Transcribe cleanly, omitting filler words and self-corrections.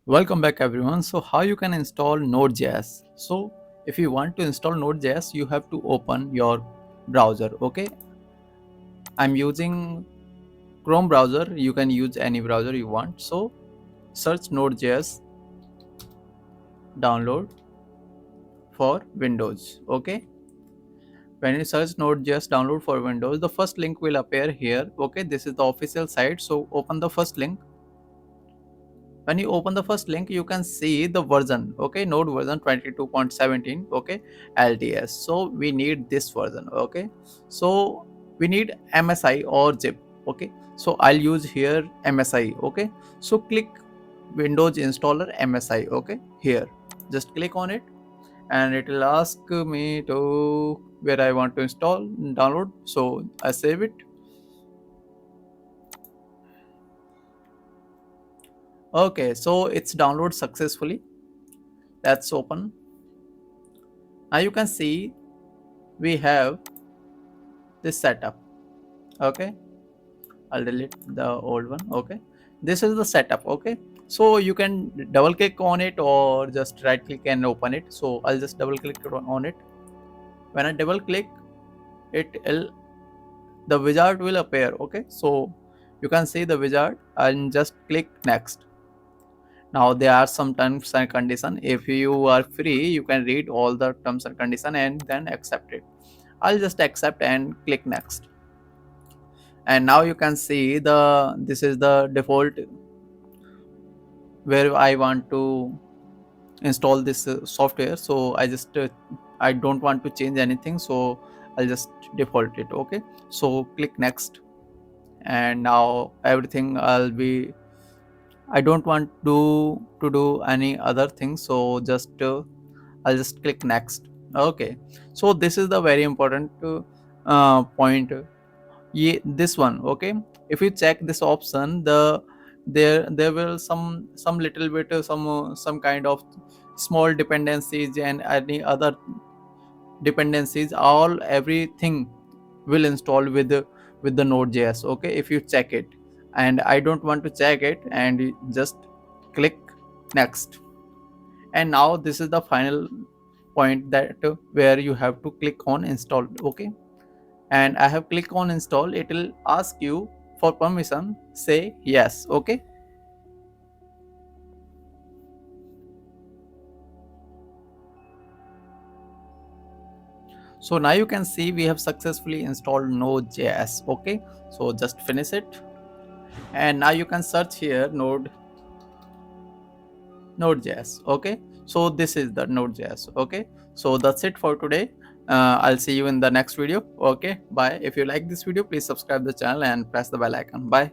Welcome back everyone. So how you can install Node.js? So if you want to install Node.js, you have to open your browser. Okay, I'm using Chrome browser. You can use any browser you want. So search Node.js download for Windows. Okay, when you search Node.js download for Windows, the first link will appear here. Okay, this is the official site. So open the first link. When you open the first link, you can see the version. Okay, Node version 22.17. Okay, LTS. So we need this version. Okay, so we need MSI or zip. Okay, so I'll use here MSI. Okay, so click Windows installer MSI. Okay, here just click on it and it will ask me to where I want to install download. So I save it. Okay, so it's download successfully. Let's open. Now you can see we have this setup. Okay, I'll delete the old one. Okay, this is the setup. Okay, so you can double click on it or just right click and open it. So I'll just double click on it. When I double click, it'll the wizard will appear. Okay, so you can see the wizard and just click next. Now there are some terms and condition. If you are free, you can read all the terms and condition and then accept it. I'll just accept and click next. And now you can see this is the default where I want to install this software. So I don't want to change anything, so I'll just default it. Okay, so click next. And now everything I don't want to do any other thing, so I'll just click next. Okay, so this is the very important point. Yeah, this one. Okay, if you check this option, there will some little bit some kind of small dependencies and any other dependencies, all everything will install with the Node.js. Okay, if you check it, and I don't want to check it, and you just click next. And now this is the final point that where you have to click on install. Okay, and I have clicked on install. It will ask you for permission, say yes. Okay, so now you can see we have successfully installed Node.js. Okay, so just finish it. And now you can search here Node.js. Okay, so this is the Node.js. Okay, so that's it for today. I'll see you in the next video. Okay, bye. If you like this video, please subscribe the channel and press the bell icon. Bye.